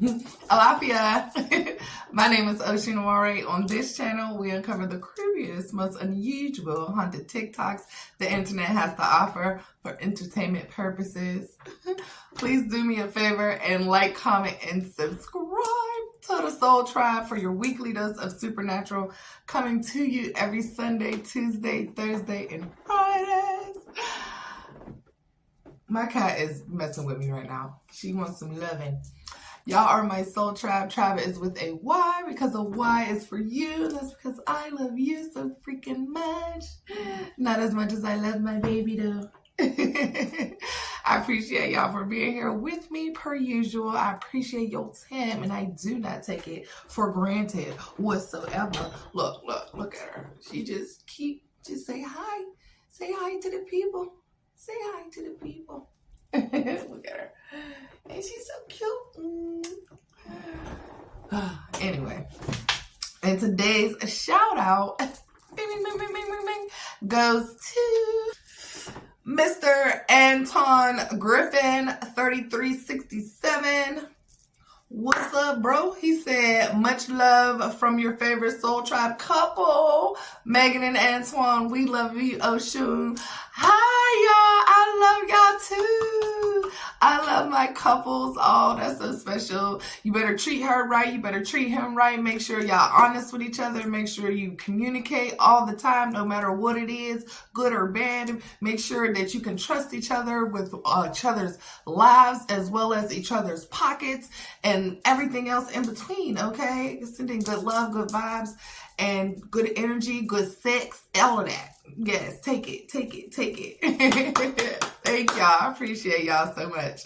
Alafia. My name is Oshun. On this channel, we uncover the creepiest, most unusual haunted TikToks the internet has to offer for entertainment purposes. Please do me a favor and like, comment, and subscribe to the Soul Tribe for your weekly dose of supernatural, coming to you every Sunday, Tuesday, Thursday, and Fridays. My cat is messing with me right now. She wants some loving. Y'all are my soul tribe. Tribe is with a Y because a Y is for you. That's because I love you so freaking much. Not as much as I love my baby though. I appreciate y'all for being here with me per usual. I appreciate your time and I do not take it for granted whatsoever. Look at her. She just say hi. Say hi to the people. Say hi to the people. Look at her. And she's so cute. Anyway, and today's shout out goes to Mr. Anton Griffin, 3367. What's up, bro? He said, much love from your favorite Soul Tribe couple, Megan and Antoine. We love you, Oshun. Hi, y'all. I love y'all too. I love my couples. Oh, that's so special. You better treat her right. You better treat him right. Make sure y'all honest with each other. Make sure you communicate all the time, no matter what it is, good or bad. Make sure that you can trust each other with each other's lives as well as each other's pockets and everything else in between, okay? Sending good love, good vibes, and good energy, good sex, all of that. Yes, take it. Thank y'all. I appreciate y'all so much.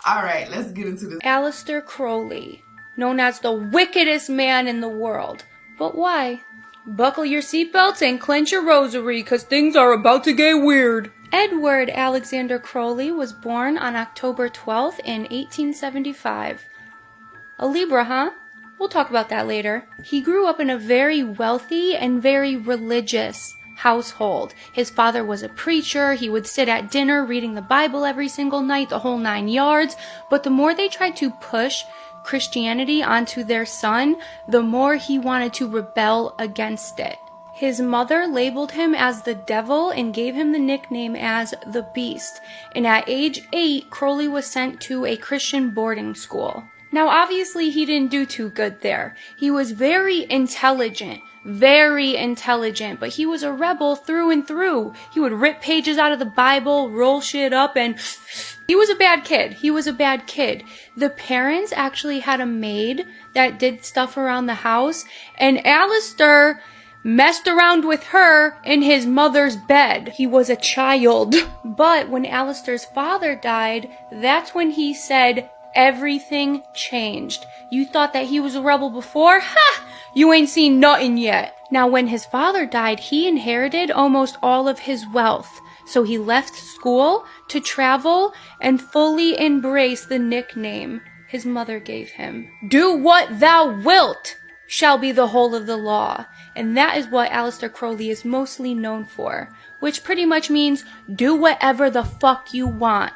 All right, let's get into this. Aleister Crowley, known as the wickedest man in the world. But why? Buckle your seatbelts and clench your rosary, because things are about to get weird. Edward Alexander Crowley was born on October 12th in 1875. A Libra, huh? We'll talk about that later. He grew up in a very wealthy and very religious household. His father was a preacher. He would sit at dinner reading the Bible every single night, the whole 9 yards. But the more they tried to push Christianity onto their son, the more he wanted to rebel against it. His mother labeled him as the devil and gave him the nickname as the Beast. And at age 8, Crowley was sent to a Christian boarding school. Now, obviously, he didn't do too good there. He was very intelligent, but he was a rebel through and through. He would rip pages out of the Bible, roll shit up, and he was a bad kid. The parents actually had a maid that did stuff around the house, and Aleister messed around with her in his mother's bed. He was a child. But when Aleister's father died, that's when he said, everything changed. You thought that he was a rebel before? Ha! You ain't seen nothing yet. Now, when his father died, he inherited almost all of his wealth. So he left school to travel and fully embrace the nickname his mother gave him. Do what thou wilt shall be the whole of the law. And that is what Aleister Crowley is mostly known for, which pretty much means do whatever the fuck you want.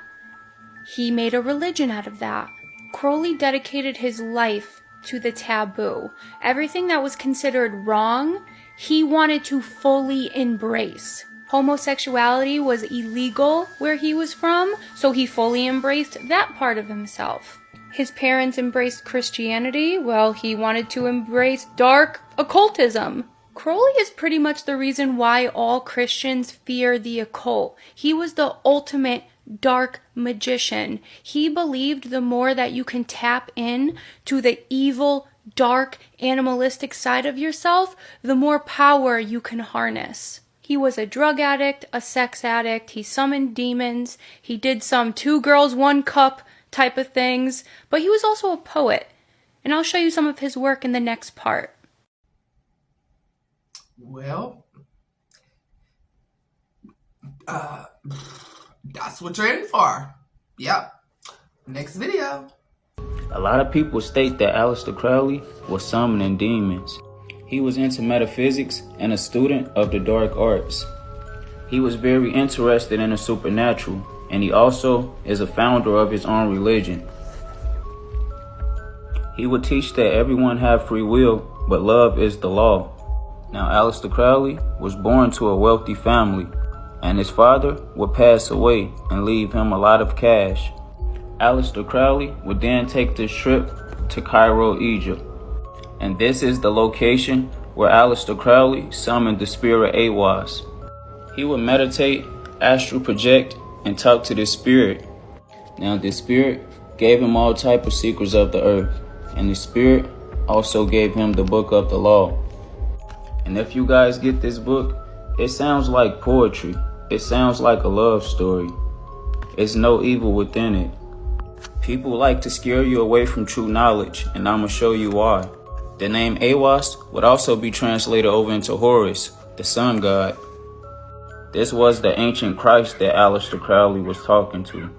He made a religion out of that. Crowley dedicated his life to the taboo. Everything that was considered wrong, he wanted to fully embrace. Homosexuality was illegal where he was from, so he fully embraced that part of himself. His parents embraced Christianity, well, he wanted to embrace dark occultism. Crowley is pretty much the reason why all Christians fear the occult. He was the ultimate dark magician. He believed the more that you can tap in to the evil, dark, animalistic side of yourself, the more power you can harness. He was a drug addict, a sex addict, he summoned demons, he did some 2 girls, 1 cup type of things, but he was also a poet. And I'll show you some of his work in the next part. Well, that's what you're in for. Yep. Next video. A lot of people state that Aleister Crowley was summoning demons. He was into metaphysics and a student of the dark arts. He was very interested in the supernatural, and he also is a founder of his own religion. He would teach that everyone have free will, but love is the law. Now, Aleister Crowley was born to a wealthy family, and his father would pass away and leave him a lot of cash. Aleister Crowley would then take this trip to Cairo, Egypt. And this is the location where Aleister Crowley summoned the spirit Aiwass. He would meditate, astral project, and talk to this spirit. Now, this spirit gave him all type of secrets of the earth, and the spirit also gave him the book of the law. And if you guys get this book, it sounds like poetry. It sounds like a love story. There's no evil within it. People like to scare you away from true knowledge, and I'ma show you why. The name Aiwass would also be translated over into Horus, the sun god. This was the ancient Christ that Aleister Crowley was talking to.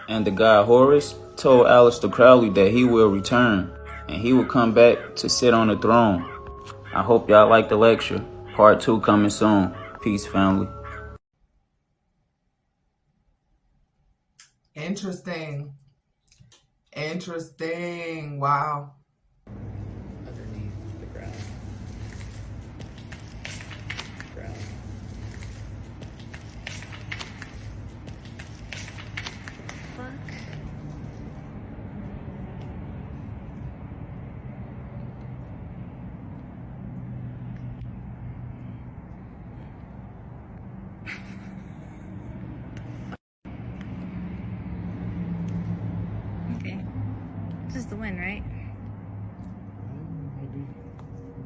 And the god Horus told Aleister Crowley that he will return, and he will come back to sit on the throne. I hope y'all like the lecture. Part 2 coming soon. Peace, family. Interesting. Interesting. Wow. Underneath the ground. Okay. This is the wind, right? Maybe.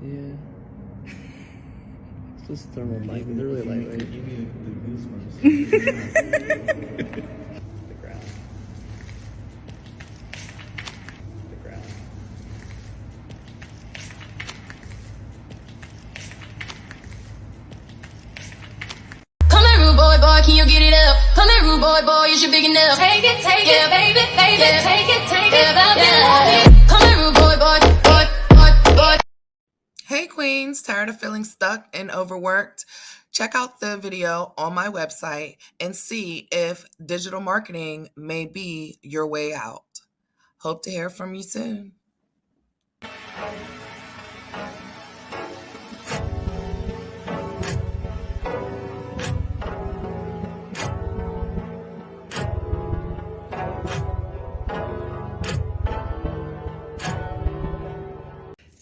Yeah. It's just thermal blanket. They're really lightweight. Give me the goosebumps. The ground. The ground. Come here, rude boy, boy, can you get it up? Come here, rude boy, boy, is you big enough? Take it, yeah, baby, baby, yeah. Take it, yeah. Come here, rude boy, boy, boy, boy, boy. Hey queens, tired of feeling stuck and overworked? Check out the video on my website and see if digital marketing may be your way out. Hope to hear from you soon.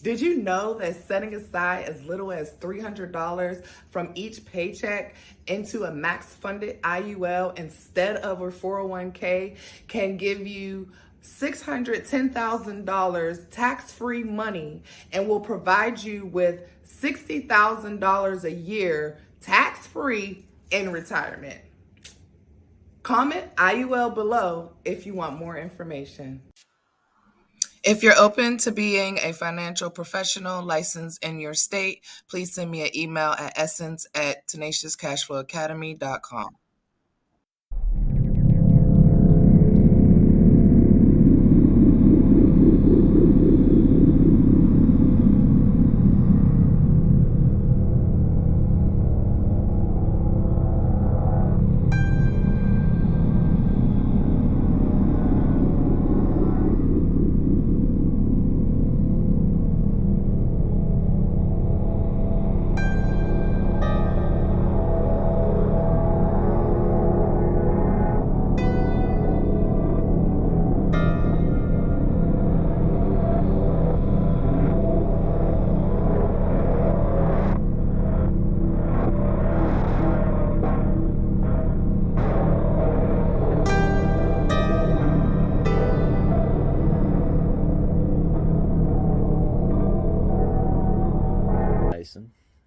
Did you know that setting aside as little as $300 from each paycheck into a max-funded IUL instead of a 401k can give you $610,000 tax-free money and will provide you with $60,000 a year tax-free in retirement? Comment IUL below if you want more information. If you're open to being a financial professional licensed in your state, please send me an email at essence@tenaciouscashflowacademy.com.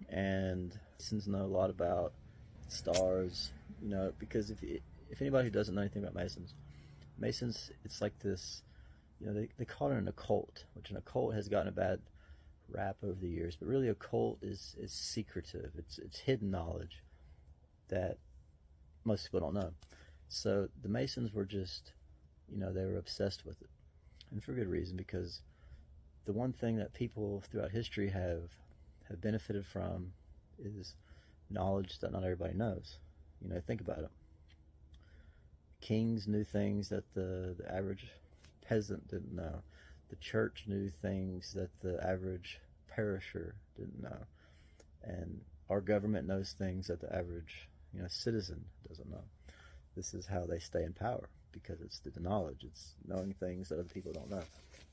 And Masons know a lot about stars, you know, because if anybody who doesn't know anything about Masons, it's like this, you know, they call it an occult, which an occult has gotten a bad rap over the years, but really occult is secretive. It's hidden knowledge that most people don't know. So the Masons were just, you know, they were obsessed with it, and for good reason, because the one thing that people throughout history have benefited from is knowledge that not everybody knows. You know, think about it. Kings knew things that the average peasant didn't know. the church knew things that the average parisher didn't know, and our government knows things that the average, citizen doesn't know. This is how they stay in power, because it's the knowledge. It's knowing things that other people don't know,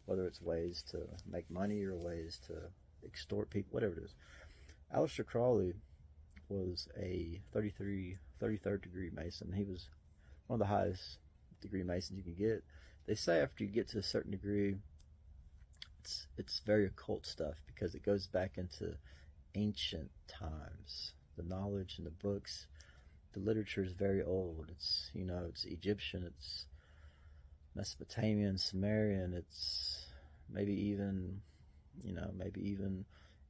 whether it's ways to make money or ways to extort people, whatever it is. Aleister Crowley was a 33rd degree Mason. He was one of the highest degree Masons you can get. They say after you get to a certain degree, it's very occult stuff, because it goes back into ancient times. The knowledge in the books, the literature is very old. It's it's Egyptian, it's Mesopotamian, Sumerian, it's maybe even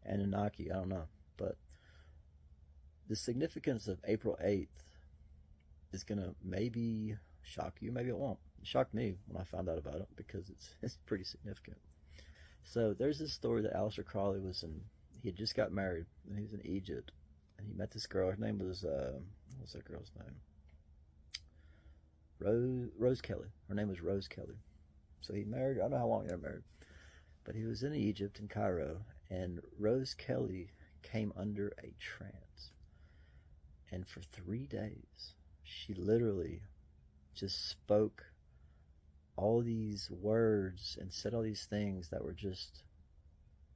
Anunnaki, I don't know. But the significance of April 8th is gonna maybe shock you, maybe it won't. It shocked me when I found out about it, because it's pretty significant. So there's this story that Aleister Crowley he had just got married, and he was in Egypt, and he met this girl. Her name was, what's that girl's name? Rose Kelly. Her name was Rose Kelly. So he married, I don't know how long they were married, but he was in Egypt, in Cairo, and Rose Kelly came under a trance. And for 3 days, she literally just spoke all these words and said all these things that were just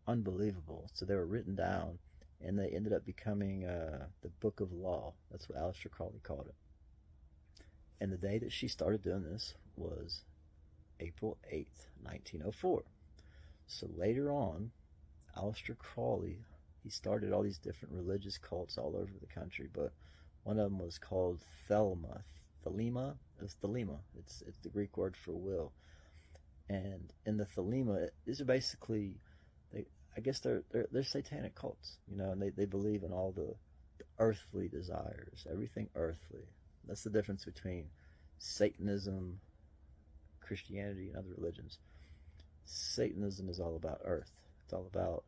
unbelievable. So they were written down, and they ended up becoming the Book of Law. That's what Aleister Crowley called it. And the day that she started doing this was April 8th, 1904. So later on, Aleister Crowley, he started all these different religious cults all over the country, but one of them was called Thelema. Thelema? It's Thelema. It's the Greek word for will. And in the Thelema, these are basically, I guess they're satanic cults, and they believe in all the earthly desires, everything earthly. That's the difference between Satanism, Christianity, and other religions. Satanism is all about earth. It's all about,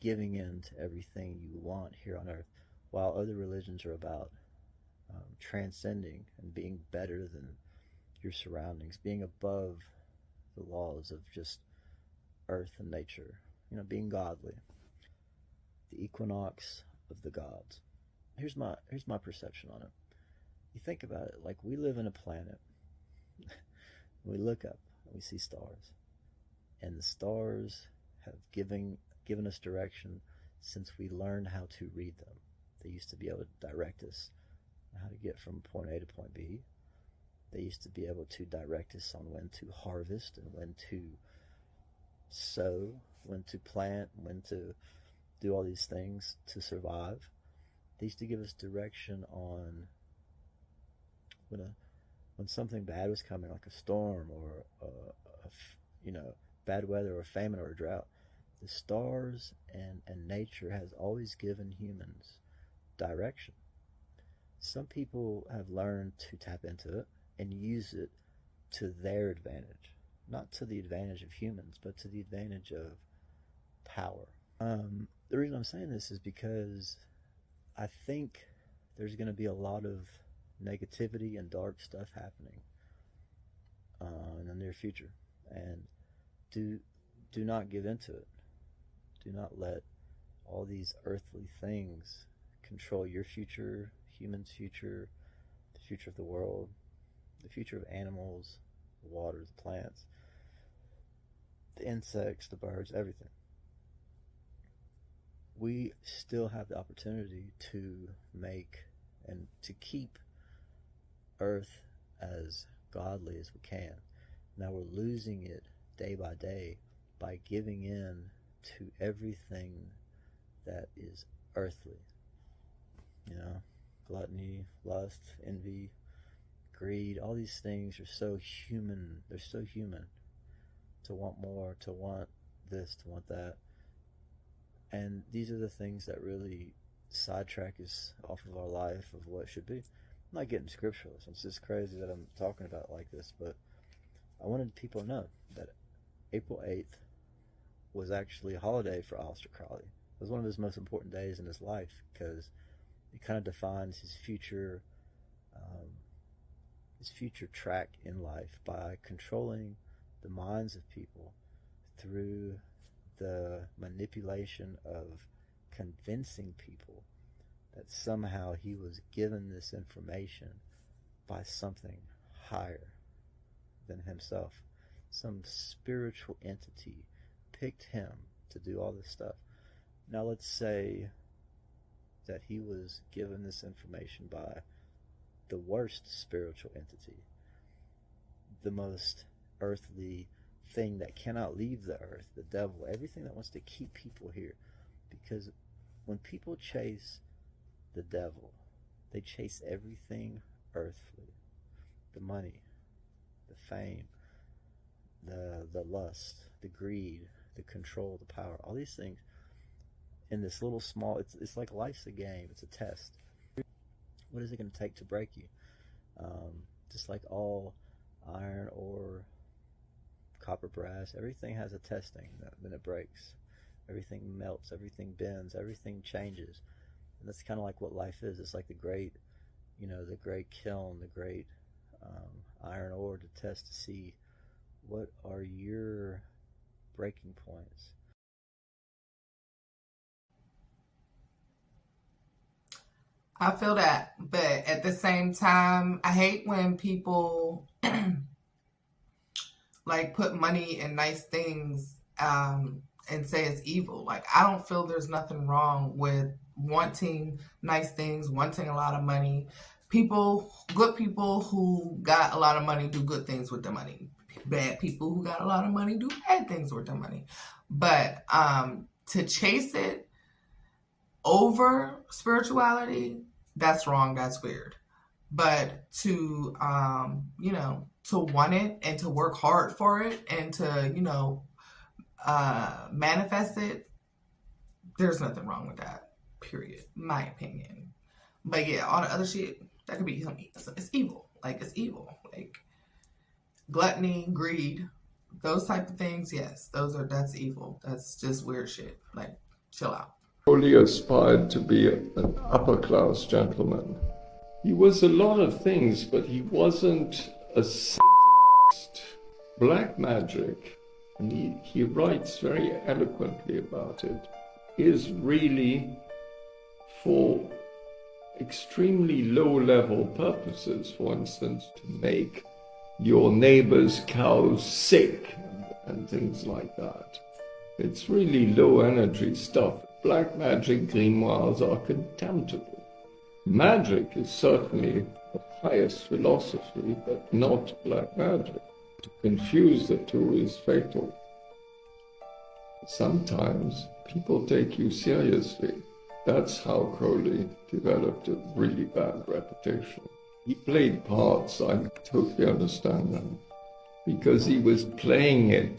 giving in to everything you want here on earth, while other religions are about transcending and being better than your surroundings, being above the laws of just earth and nature, being godly. The equinox of the gods. Here's my perception on it. You think about it, like we live in a planet. We look up and we see stars, and the stars have given us direction since we learned how to read them. They used to be able to direct us on how to get from point A to point B. They used to be able to direct us on when to harvest and when to sow, when to plant, when to do all these things to survive. They used to give us direction on when something bad was coming, like a storm or bad weather or a famine or a drought. The stars and nature has always given humans direction. Some people have learned to tap into it and use it to their advantage, not to the advantage of humans, but to the advantage of power. The reason I'm saying this is because I think there's going to be a lot of negativity and dark stuff happening in the near future, and do not give into it. Do not let all these earthly things control your future, humans' future, the future of the world, the future of animals, the water, the plants, the insects, the birds, everything. We still have the opportunity to make and to keep Earth as godly as we can. Now we're losing it day by day by giving in to everything that is earthly. Gluttony, lust, envy, greed, all these things are so human. They're so human to want more, to want this, to want that. And these are the things that really sidetrack us off of our life of what should be. I'm not getting scripturalist. It's just crazy that I'm talking about it like this, but I wanted people to know that April 8th was actually a holiday for Aleister Crowley. It was one of his most important days in his life because it kind of defines his future track in life by controlling the minds of people through the manipulation of convincing people that somehow he was given this information by something higher than himself. Some spiritual entity picked him to do all this stuff. Now let's say that he was given this information by the worst spiritual entity, the most earthly thing that cannot leave the earth, the devil, everything that wants to keep people here. Because when people chase the devil, they chase everything earthly: the money, the fame, the lust, the greed, the control, the power, all these things in this little small, it's like life's a game, it's a test. What is it going to take to break you? Just like all iron, ore, copper, brass, everything has a testing, then it breaks. Everything melts, everything bends, everything changes. And that's kind of like what life is. It's like the great kiln, the great iron ore to test to see what are your breaking points. I feel that, but at the same time, I hate when people like put money in nice things and say it's evil. Like, I don't feel there's nothing wrong with wanting nice things, wanting a lot of money. Good people who got a lot of money do good things with their money. Bad people who got a lot of money do bad things with their money. But to chase it over spirituality, that's wrong, that's weird. But to to want it and to work hard for it and to manifest it, there's nothing wrong with that, period, my opinion. But yeah, all the other shit, that could be it's evil. Like, it's evil. Like gluttony, greed, those type of things, yes, that's evil. That's just weird shit. Like, chill out. Crowley aspired to be an upper-class gentleman. He was a lot of things, but he wasn't a Satanist. Black magic, and he writes very eloquently about it, is really for extremely low-level purposes. For instance, to make your neighbor's cows sick and things like that. It's really low-energy stuff. Black magic grimoires are contemptible. Magic is certainly the highest philosophy, but not black magic. To confuse the two is fatal. Sometimes people take you seriously. That's how Crowley developed a really bad reputation. He played parts, I totally understand them, because he was playing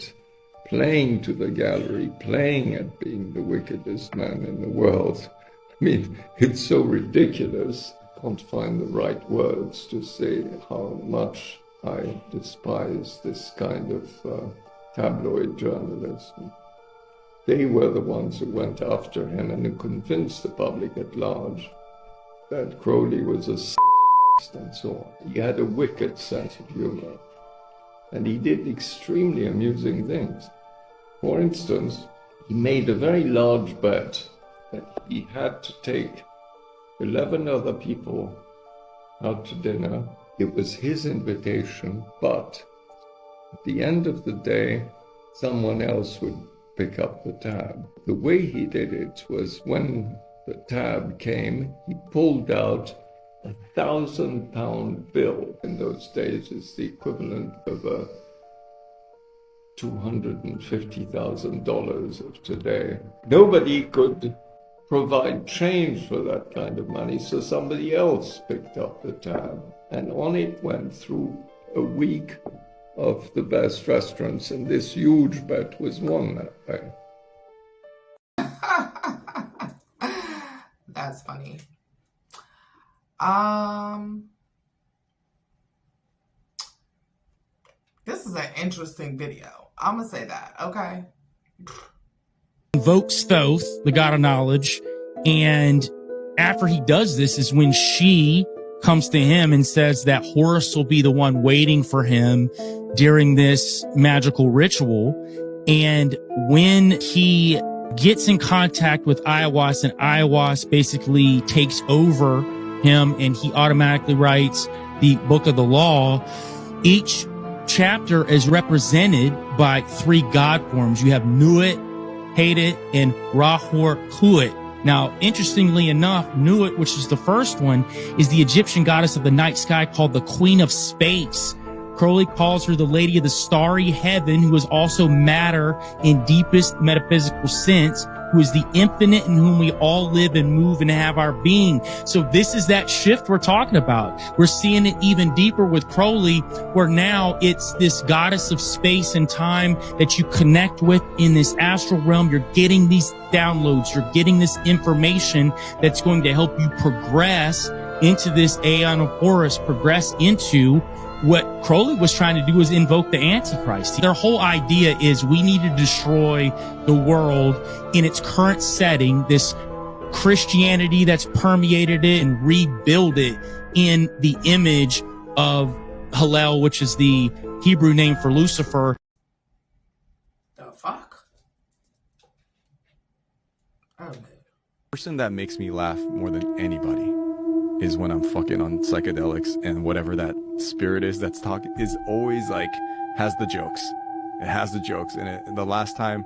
to the gallery, playing at being the wickedest man in the world. I mean, it's so ridiculous. I can't find the right words to say how much I despise this kind of tabloid journalism. They were the ones who went after him and who convinced the public at large that Crowley was a s***ist and so on. He had a wicked sense of humor, and he did extremely amusing things. For instance, he made a very large bet that he had to take 11 other people out to dinner. It was his invitation, but at the end of the day, someone else would pick up the tab. The way he did it was, when the tab came, he pulled out a 1,000-pound bill. In those days, it's the equivalent of a $250,000 of today. Nobody could provide change for that kind of money, so somebody else picked up the tab, and on it went through a week of the best restaurants, and this huge bet was won that way. That's funny. This is an interesting video. I'm gonna say that, okay? Invokes Thoth, the god of knowledge, and after he does this is when she comes to him and says that Horus will be the one waiting for him during this magical ritual. And when he gets in contact with Aiwass, and Aiwass basically takes over him, and he automatically writes the Book of the Law, each chapter is represented by 3 god forms. You have Nuit, Hated, and Rahor Kuit. Now, interestingly enough, Nuit, which is the first one, is the Egyptian goddess of the night sky called the Queen of Space. Crowley calls her the Lady of the Starry Heaven, who is also matter in deepest metaphysical sense, who is the infinite in whom we all live and move and have our being. So this is that shift we're talking about. We're seeing it even deeper with Crowley, where now it's this goddess of space and time that you connect with in this astral realm. You're getting these downloads. You're getting this information that's going to help you progress into this Aeon of Horus, progress into what Crowley was trying to do, is invoke the Antichrist. Their whole idea is we need to destroy the world in its current setting, this Christianity that's permeated it, and rebuild it in the image of Hallel, which is the Hebrew name for Lucifer. The fuck? Oh, man. Person that makes me laugh more than anybody is when I'm fucking on psychedelics, and whatever that spirit is that's talking is always like has the jokes. It has the jokes in it. And the last time,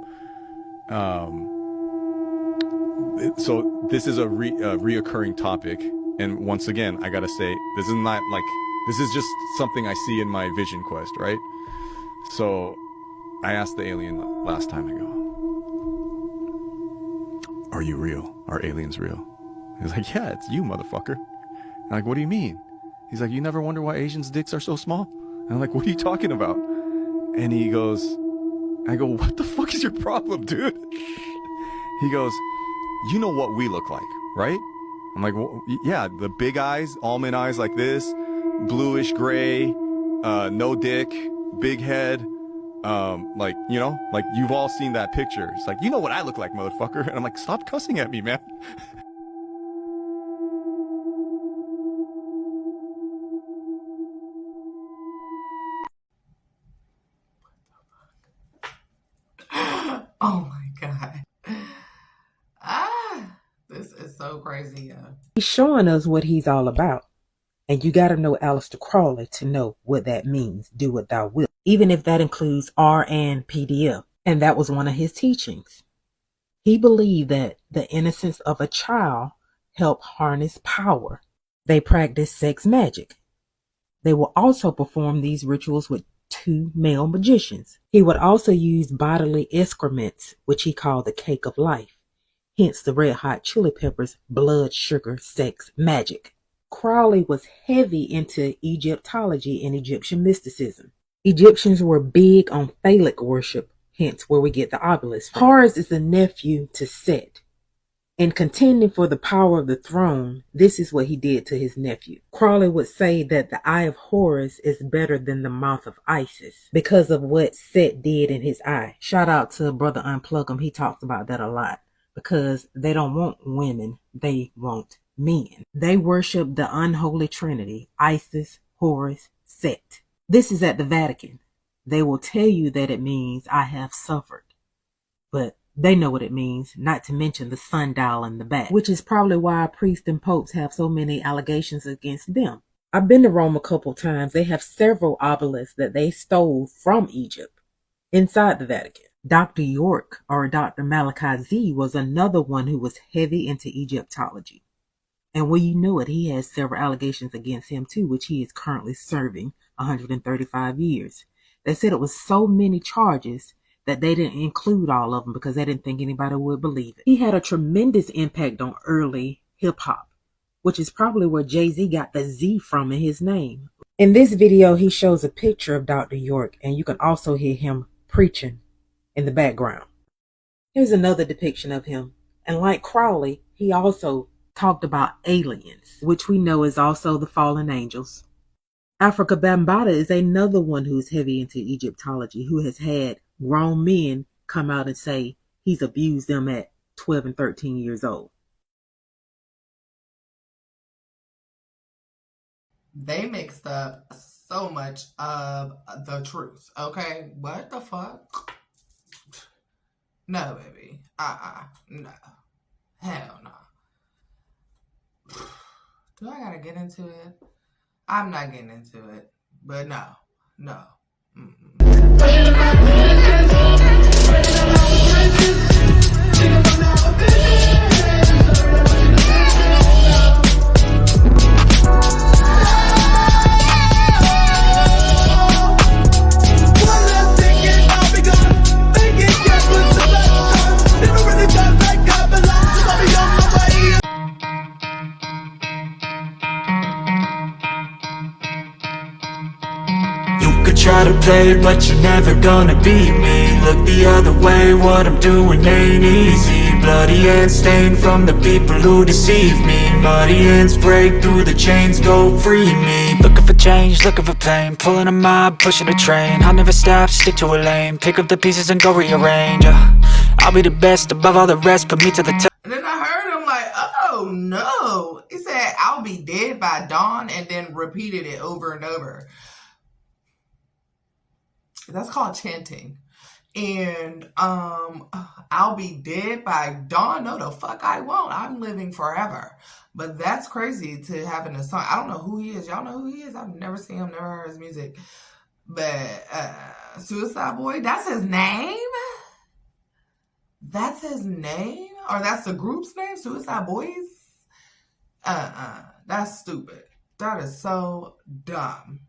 so this is a reoccurring topic, and once again I gotta say, this is not like, this is just something I see in my vision quest, right? So I asked the alien last time, I go, "Are you real? Are aliens real?" He's like, "Yeah, it's you, motherfucker." I'm like, "What do you mean?" He's like, "You never wonder why Asians' dicks are so small?" And I'm like, "What are you talking about?" And he goes, I go, "What the fuck is your problem, dude?" He goes, "You know what we look like, right?" I'm like, "Well, yeah, the big eyes, almond eyes like this, bluish gray, no dick, big head, like, you know, like you've all seen that picture." It's like, "You know what I look like, motherfucker." And I'm like, "Stop cussing at me, man." Oh my God. This is so crazy, yeah. He's showing us what he's all about. And you got to know Aleister Crowley to know what that means. Do what thou wilt. Even if that includes R and PDF. And that was one of his teachings. He believed that the innocence of a child helped harness power. They practiced sex magic. They will also perform these rituals with 2 male magicians. He would also use bodily excrements, which he called the cake of life. Hence the Red Hot Chili Peppers' blood, sugar, sex, magic. Crowley was heavy into Egyptology and Egyptian mysticism. Egyptians were big on phallic worship, hence where we get the obelisk from. Horus is the nephew to Set. In contending for the power of the throne, this is what he did to his nephew. Crowley would say that the eye of Horus is better than the mouth of Isis because of what Set did in his eye. Shout out to Brother Unplug him. He talks about that a lot because they don't want women. They want men. They worship the unholy trinity, Isis, Horus, Set. This is at the Vatican. They will tell you that it means I have suffered. But they know what it means, not to mention the sundial in the back, which is probably why priests and popes have so many allegations against them. I've been to Rome a couple times. They have several obelisks that they stole from Egypt inside the Vatican. Dr. York, or Dr. Malachi Z, was another one who was heavy into Egyptology. And well, you know it, he has several allegations against him too, which he is currently serving 135 years. They said it was so many charges that they didn't include all of them because they didn't think anybody would believe it. He had a tremendous impact on early hip-hop, which is probably where Jay-Z got the Z from in his name. In this video, he shows a picture of Dr. York, and you can also hear him preaching in the background. Here's another depiction of him. And like Crowley, he also talked about aliens, which we know is also the fallen angels. Africa Bambaataa is another one who's heavy into Egyptology, who has had grown men come out and say he's abused them at 12 and 13 years old. They mixed up so much of the truth. Okay, what the fuck? No, baby. No. Hell no. Do I gotta get into it? I'm not getting into it. But no. Try to play it, but you're never gonna beat me. Look the other way, what I'm doing ain't easy. Bloody hands stained from the people who deceive me. Muddy hands break through the chains, go free me. Looking for change, looking for pain, pulling a mob, pushing a train. I'll never stop, stick to a lane, pick up the pieces and go rearrange. I'll be the best above all the rest, put me to the top. And then I heard him like, oh no. He said, I'll be dead by dawn, and then repeated it over and over. That's called chanting. And I'll be dead by dawn. No, the fuck I won't. I'm living forever. But that's crazy to have in a song. I don't know who he is. Y'all know who he is? I've never seen him, never heard his music. But Suicide Boy, that's his name? That's his name? Or that's the group's name? Suicide Boys? That's stupid. That is so dumb.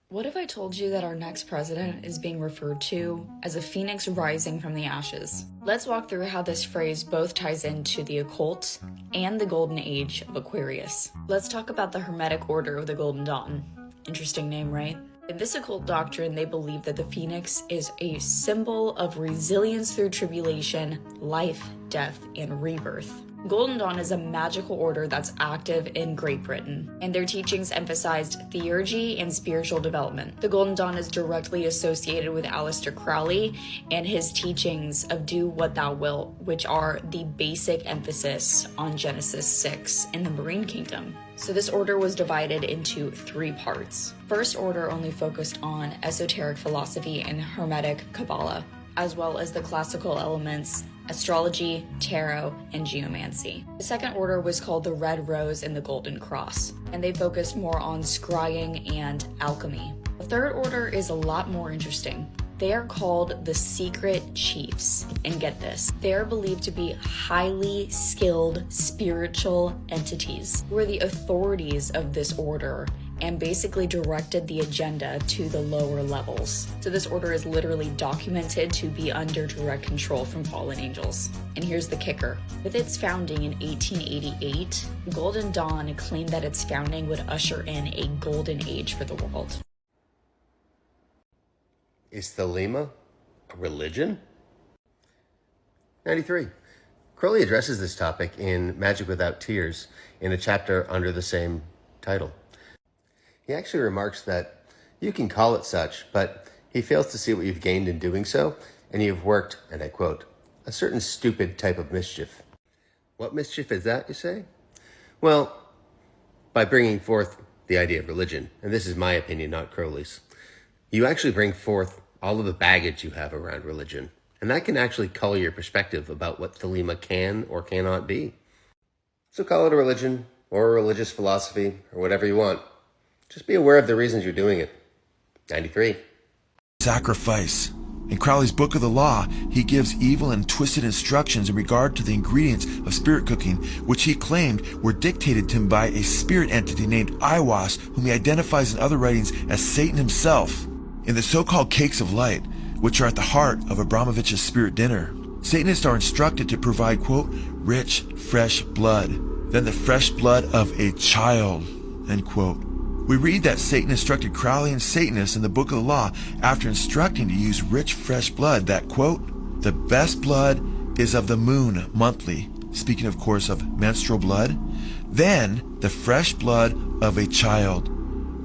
What if I told you that our next president is being referred to as a phoenix rising from the ashes? Let's walk through how this phrase both ties into the occult and the golden age of Aquarius. Let's talk about the Hermetic Order of the Golden Dawn. Interesting name, right? In this occult doctrine, they believe that the phoenix is a symbol of resilience through tribulation, life, death, and rebirth. Golden Dawn is a magical order that's active in Great Britain, and their teachings emphasized theurgy and spiritual development. The Golden Dawn is directly associated with Aleister Crowley and his teachings of do what thou wilt, which are the basic emphasis on Genesis 6 in the Marine Kingdom. So this order was divided into 3 parts. First order only focused on esoteric philosophy and Hermetic Kabbalah, as well as the classical elements, astrology, tarot, and geomancy. The second order was called the Red Rose and the Golden Cross, and they focused more on scrying and alchemy. The third order is a lot more interesting. They are called the Secret Chiefs, and get this, they are believed to be highly skilled spiritual entities who are the authorities of this order and basically directed the agenda to the lower levels. So this order is literally documented to be under direct control from fallen angels. And here's the kicker. With its founding in 1888, Golden Dawn claimed that its founding would usher in a golden age for the world. Is Thelema a religion? 93. Crowley addresses this topic in Magic Without Tears in a chapter under the same title. He actually remarks that you can call it such, but he fails to see what you've gained in doing so, and you've worked, and I quote, a certain stupid type of mischief. What mischief is that, you say? Well, by bringing forth the idea of religion, and this is my opinion, not Crowley's, you actually bring forth all of the baggage you have around religion, and that can actually color your perspective about what Thelema can or cannot be. So call it a religion, or a religious philosophy, or whatever you want. Just be aware of the reasons you're doing it. 93. Sacrifice. In Crowley's Book of the Law, he gives evil and twisted instructions in regard to the ingredients of spirit cooking, which he claimed were dictated to him by a spirit entity named Aiwass, whom he identifies in other writings as Satan himself. In the so-called cakes of light, which are at the heart of Abramovich's spirit dinner, Satanists are instructed to provide, quote, rich, fresh blood, then the fresh blood of a child, end quote. We read that Satan instructed Crowley and Satanists in the Book of the Law after instructing to use rich, fresh blood that, quote, the best blood is of the moon monthly, speaking of course of menstrual blood, then the fresh blood of a child,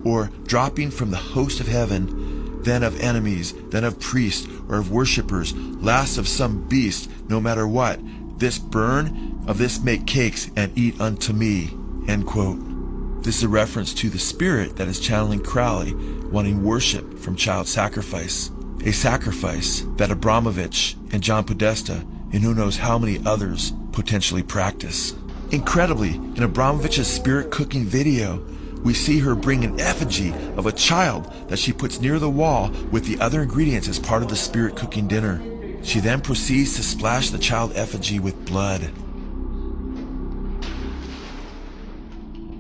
or dropping from the host of heaven, then of enemies, then of priests or of worshippers, last of some beast, no matter what. This burn, of this make cakes and eat unto me, end quote. This is a reference to the spirit that is channeling Crowley, wanting worship from child sacrifice. A sacrifice that Abramovich and John Podesta, and who knows how many others, potentially practice. Incredibly, in Abramovich's spirit cooking video, we see her bring an effigy of a child that she puts near the wall with the other ingredients as part of the spirit cooking dinner. She then proceeds to splash the child effigy with blood.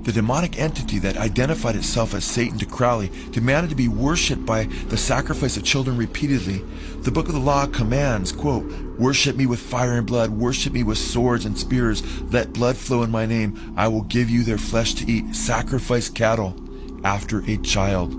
The demonic entity that identified itself as Satan to Crowley demanded to be worshipped by the sacrifice of children repeatedly. The Book of the Law commands, quote, "Worship me with fire and blood, worship me with swords and spears, let blood flow in my name, I will give you their flesh to eat, sacrifice cattle after a child.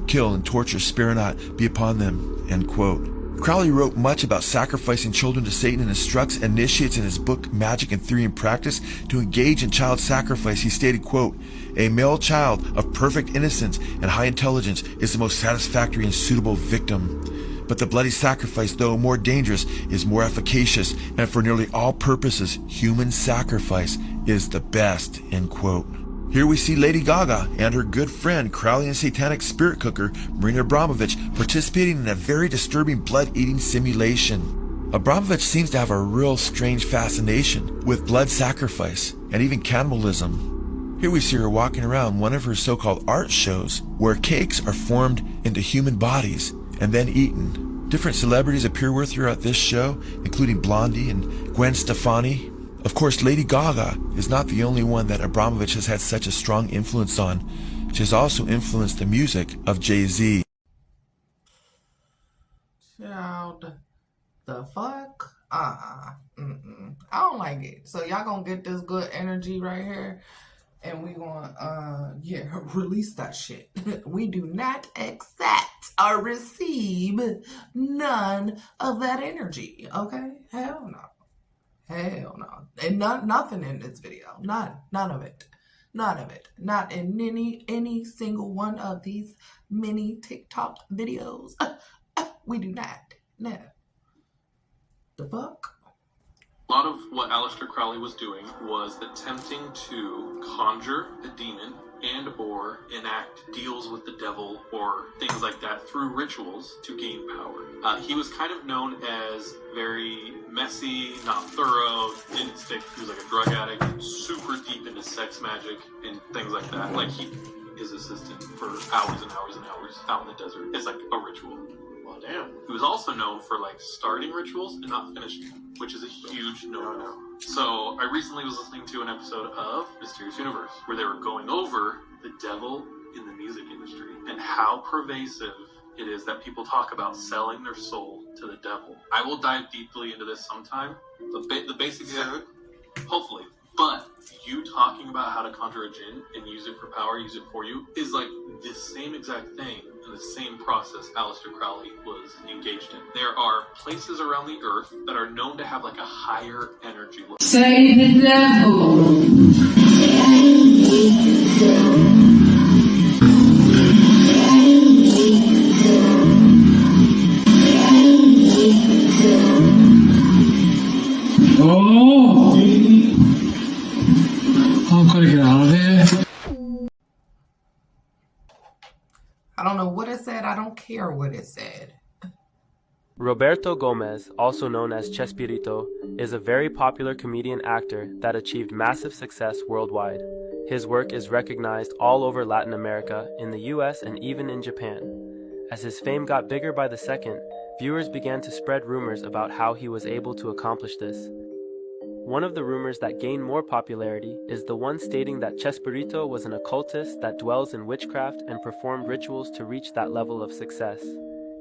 Kill and torture, spare not, be upon them," end quote. Crowley wrote much about sacrificing children to Satan and instructs initiates in his book Magic and Theory and Practice to engage in child sacrifice. He stated, quote, "A male child of perfect innocence and high intelligence is the most satisfactory and suitable victim. But the bloody sacrifice, though more dangerous, is more efficacious, and for nearly all purposes, human sacrifice is the best," end quote. Here we see Lady Gaga and her good friend, Crowley and satanic spirit cooker, Marina Abramovich, participating in a very disturbing blood-eating simulation. Abramovich seems to have a real strange fascination with blood sacrifice and even cannibalism. Here we see her walking around one of her so-called art shows where cakes are formed into human bodies and then eaten. Different celebrities appear with her at this show, including Blondie and Gwen Stefani. Of course, Lady Gaga is not the only one that Abramovich has had such a strong influence on. She has also influenced the music of Jay-Z. Child, the fuck? I don't like it. So y'all gonna get this good energy right here, and we gonna release that shit. We do not accept or receive none of that energy. Okay? Hell no. Hell no. And nothing in this video. None of it. None of it. Not in any single one of these mini TikTok videos. We do not. No. The fuck? A lot of what Aleister Crowley was doing was attempting to conjure a demon and or enact deals with the devil or things like that through rituals to gain power. He was kind of known as very messy, not thorough, didn't stick. He was like a drug addict, super deep into sex magic and things like that. Like his assistant for hours and hours and hours out in the desert. It's like a ritual. Well, damn. He was also known for like starting rituals and not finishing them, which is a huge no-no. So I recently was listening to an episode of Mysterious Universe where they were going over the devil in the music industry and how pervasive it is that people talk about selling their soul to the devil. I will dive deeply into this sometime. The basic hopefully. But you talking about how to conjure a djinn and use it for power, use it for you, is like the same exact thing and the same process Aleister Crowley was engaged in. There are places around the earth that are known to have like a higher energy level. Say the devil. Oh! I'm gonna get out of here. I don't know what it said. I don't care what it said. Roberto Gomez, also known as Chespirito, is a very popular comedian actor that achieved massive success worldwide. His work is recognized all over Latin America, in the US, and even in Japan. As his fame got bigger by the second, viewers began to spread rumors about how he was able to accomplish this. One of the rumors that gained more popularity is the one stating that Chespirito was an occultist that dwells in witchcraft and performed rituals to reach that level of success.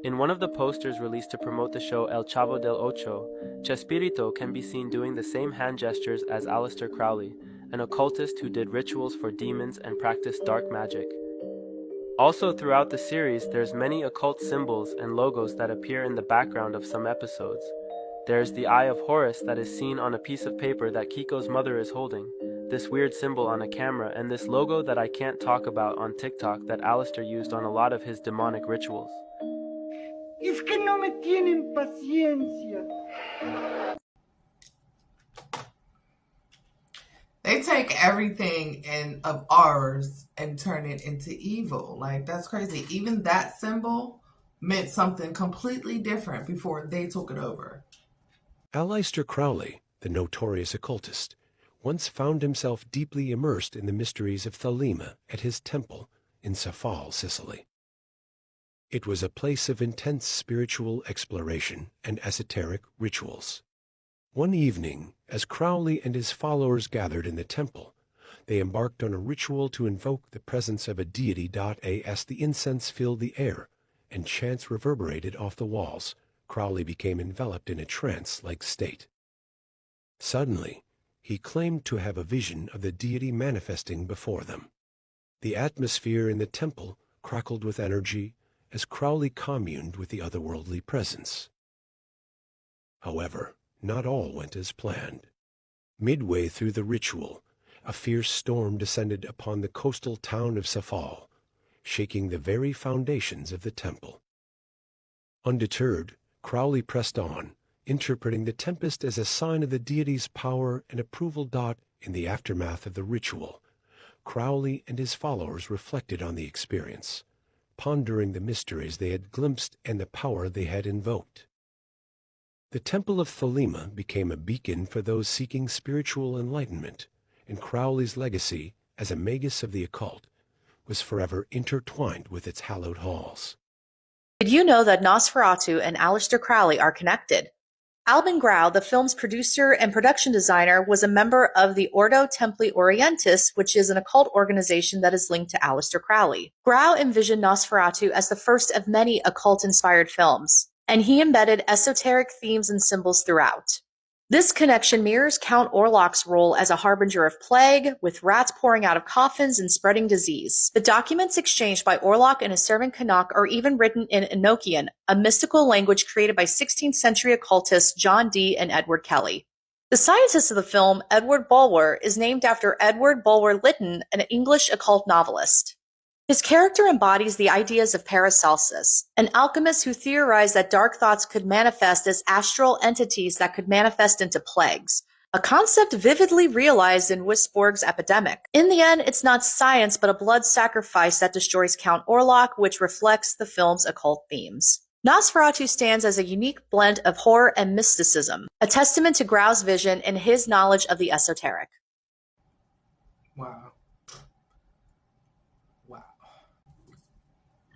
In one of the posters released to promote the show El Chavo del Ocho, Chespirito can be seen doing the same hand gestures as Aleister Crowley, an occultist who did rituals for demons and practiced dark magic. Also throughout the series, there's many occult symbols and logos that appear in the background of some episodes. There's the Eye of Horus that is seen on a piece of paper that Kiko's mother is holding, this weird symbol on a camera, and this logo that I can't talk about on TikTok that Aleister used on a lot of his demonic rituals. Es que no me tienen paciencia. They take everything of ours and turn it into evil. Like, that's crazy. Even that symbol meant something completely different before they took it over. Aleister Crowley, the notorious occultist, once found himself deeply immersed in the mysteries of Thelema at his temple in Safal, Sicily. It was a place of intense spiritual exploration and esoteric rituals. One evening, as Crowley and his followers gathered in the temple, they embarked on a ritual to invoke the presence of a deity. As the incense filled the air and chants reverberated off the walls, Crowley became enveloped in a trance-like state. Suddenly, he claimed to have a vision of the deity manifesting before them. The atmosphere in the temple crackled with energy as Crowley communed with the otherworldly presence. However, not all went as planned. Midway through the ritual, a fierce storm descended upon the coastal town of Safal, shaking the very foundations of the temple. Undeterred, Crowley pressed on, interpreting the tempest as a sign of the deity's power and approval. In the aftermath of the ritual, Crowley and his followers reflected on the experience, pondering the mysteries they had glimpsed and the power they had invoked. The Temple of Thelema became a beacon for those seeking spiritual enlightenment, and Crowley's legacy as a magus of the occult was forever intertwined with its hallowed halls. Did you know that Nosferatu and Aleister Crowley are connected? Albin Grau, the film's producer and production designer, was a member of the Ordo Templi Orientis, which is an occult organization that is linked to Aleister Crowley. Grau envisioned Nosferatu as the first of many occult-inspired films, and he embedded esoteric themes and symbols throughout. This connection mirrors Count Orlok's role as a harbinger of plague, with rats pouring out of coffins and spreading disease. The documents exchanged by Orlok and his servant Canuck are even written in Enochian, a mystical language created by 16th century occultists John Dee and Edward Kelly. The scientist of the film, Edward Bulwer, is named after Edward Bulwer Lytton, an English occult novelist. His character embodies the ideas of Paracelsus, an alchemist who theorized that dark thoughts could manifest as astral entities that could manifest into plagues, a concept vividly realized in Wisborg's epidemic. In the end, it's not science but a blood sacrifice that destroys Count Orlok, which reflects the film's occult themes. Nosferatu stands as a unique blend of horror and mysticism, a testament to Grau's vision and his knowledge of the esoteric. Wow.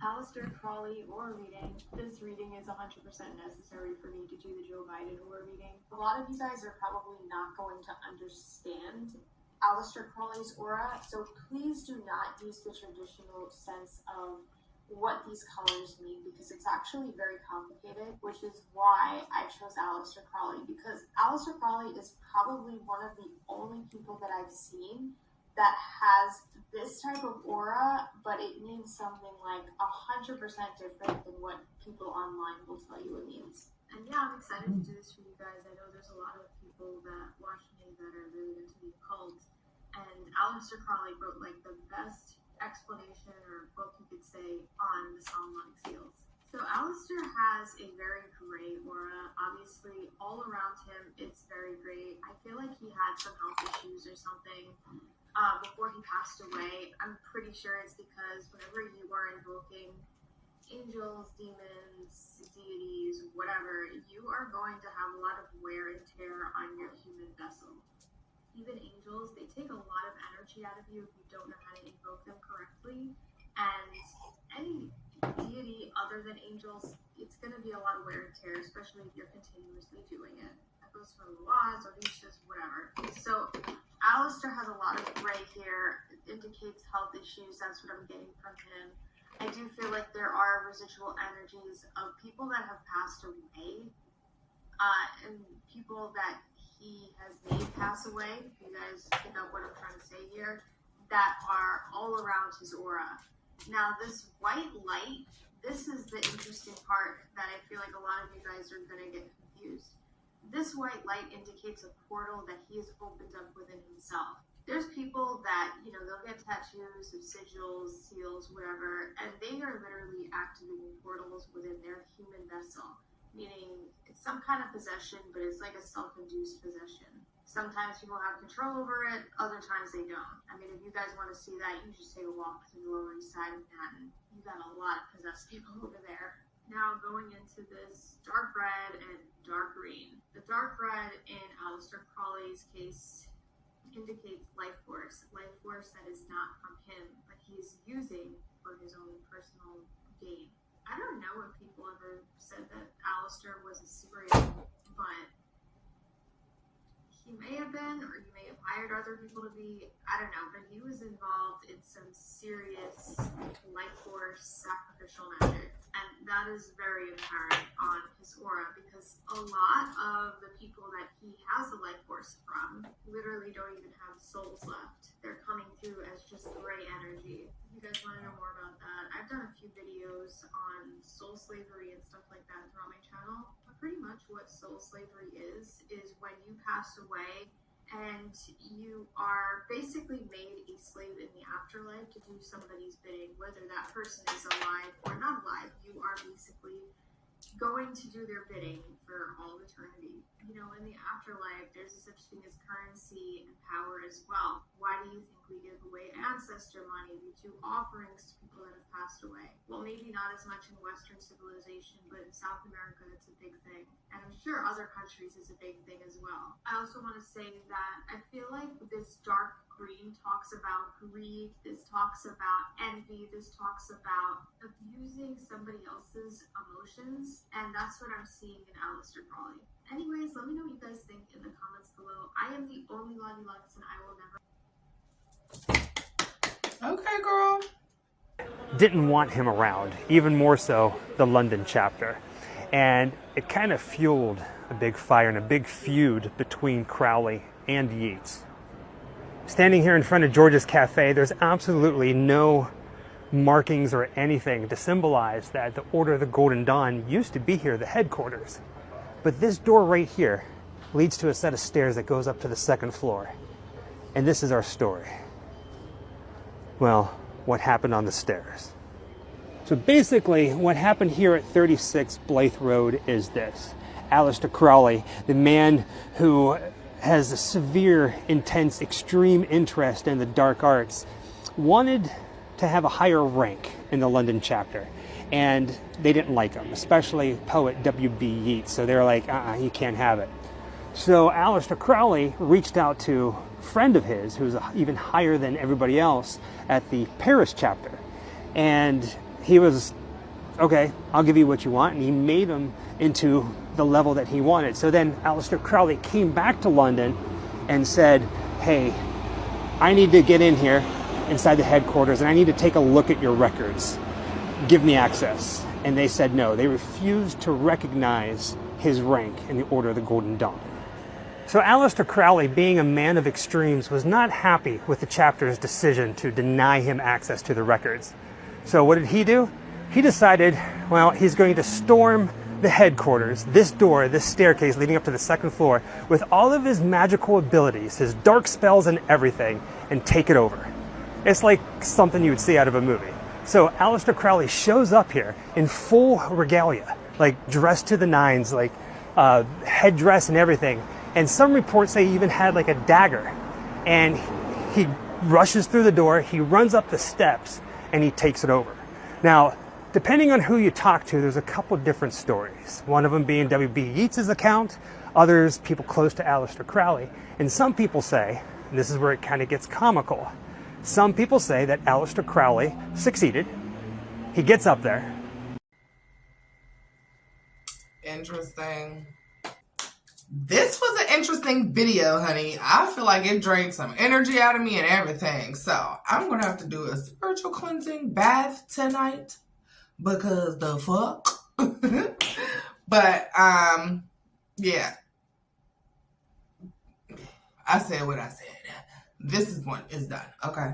Aleister Crowley aura reading. This reading is 100% necessary for me to do the Joe Biden aura reading. A lot of you guys are probably not going to understand Aleister Crowley's aura, so please do not use the traditional sense of what these colors mean, because it's actually very complicated, which is why I chose Aleister Crowley, because Aleister Crowley is probably one of the only people that I've seen that has this type of aura, but it means something like 100% different than what people online will tell you it means. And yeah, I'm excited to do this for you guys. I know there's a lot of people that watch me that are really into the occult, and Aleister Crowley wrote like the best explanation or book you could say on the Solomonic seals. So Aleister has a very gray aura. Obviously, all around him, it's very gray. I feel like he had some health issues or something before he passed away. I'm pretty sure it's because whenever you are invoking angels, demons, deities, whatever, you are going to have a lot of wear and tear on your human vessel. Even angels, they take a lot of energy out of you if you don't know how to invoke them correctly. And any deity other than angels, it's going to be a lot of wear and tear, especially if you're continuously doing it. That goes for Loas, Orishas, whatever. So Aleister has a lot of gray hair. It indicates health issues. That's what I'm getting from him. I do feel like there are residual energies of people that have passed away, and people that he has made pass away. You guys pick up what I'm trying to say here, that are all around his aura. Now, this white light, this is the interesting part that I feel like a lot of you guys are going to get confused. This white light indicates a portal that he has opened up within himself. There's people that, they'll get tattoos of sigils, seals, whatever, and they are literally activating portals within their human vessel, meaning it's some kind of possession, but it's like a self-induced possession. Sometimes people have control over it, other times they don't. I mean, if you guys want to see that, you just take a walk through the Lower East Side of Manhattan. You got a lot of possessed people over there. Now going into this dark red and dark green. The dark red in Aleister Crowley's case indicates life force that is not from him, but he's using for his own personal gain. I don't know if people ever said that Aleister was a serial, but he may have been, or he may have hired other people to be, I don't know, but he was involved in some serious life force sacrificial magic. And that is very apparent on his aura, because a lot of the people that he has the life force from literally don't even have souls left. They're coming through as just gray energy. If you guys want to know more about that, I've done a few videos on soul slavery and stuff like that throughout my channel. But pretty much what soul slavery is when you pass away and you are basically made a slave in the afterlife to do somebody's bidding, whether that person is alive or not alive. You are basically going to do their bidding for all eternity. You know, in the afterlife, there's a such thing as currency and power as well. Why do you think we give away ancestor money? We do offerings to people that have passed away. Well, maybe not as much in Western civilization, but in South America, it's a big thing. And I'm sure other countries is a big thing as well. I also want to say that I feel like this dark green talks about greed, this talks about envy, this talks about abusing somebody else's emotions, and that's what I'm seeing in Aleister Crowley. Anyways, let me know what you guys think in the comments below. I am the only Lottie Lux, and I will never... Okay, girl. Didn't want him around, even more so the London chapter. And it kind of fueled a big fire and a big feud between Crowley and Yeats. Standing here in front of George's Cafe, there's absolutely no markings or anything to symbolize that the Order of the Golden Dawn used to be here, the headquarters. But this door right here leads to a set of stairs that goes up to the second floor. And this is our story. Well, what happened on the stairs. So basically, what happened here at 36 Blythe Road is this. Aleister Crowley, the man who has a severe, intense, extreme interest in the dark arts, wanted to have a higher rank in the London chapter. And they didn't like him, especially poet W.B. Yeats. So they were like, you can't have it. So Aleister Crowley reached out to a friend of his, who's even higher than everybody else at the Paris chapter. And he was, okay, I'll give you what you want. And he made him into the level that he wanted. So then Aleister Crowley came back to London and said, hey, I need to get in here inside the headquarters and I need to take a look at your records. Give me access. And they said no. They refused to recognize his rank in the Order of the Golden Dawn. So Aleister Crowley, being a man of extremes, was not happy with the chapter's decision to deny him access to the records. So what did he do? He decided, well, he's going to storm the headquarters, this door, this staircase leading up to the second floor, with all of his magical abilities, his dark spells and everything, and take it over. It's like something you would see out of a movie. So Aleister Crowley shows up here in full regalia, like dressed to the nines, like headdress and everything. And some reports say he even had like a dagger. And he rushes through the door, he runs up the steps, and he takes it over. Now, depending on who you talk to, there's a couple different stories. One of them being W.B. Yeats' account, others people close to Aleister Crowley. And some people say, and this is where it kind of gets comical, some people say that Aleister Crowley succeeded. He gets up there. Interesting. This was an interesting video, honey. I feel like it drained some energy out of me and everything. So I'm going to have to do a spiritual cleansing bath tonight. Because the fuck? But, yeah. I said what I said. This one is done. Okay.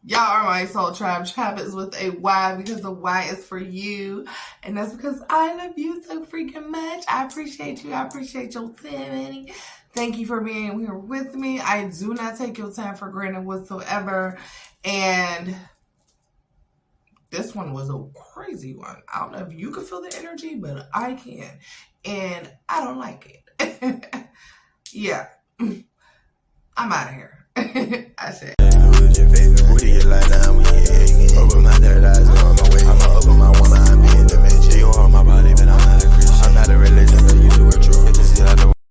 Y'all are my soul tribe. Tribe is with a Y because the Y is for you. And that's because I love you so freaking much. I appreciate you. I appreciate your time. Thank you for being here with me. I do not take your time for granted whatsoever. And this one was a crazy one. I don't know if you can feel the energy, but I can. And I don't like it. Yeah. I'm out of here. I said. Over my third eyes.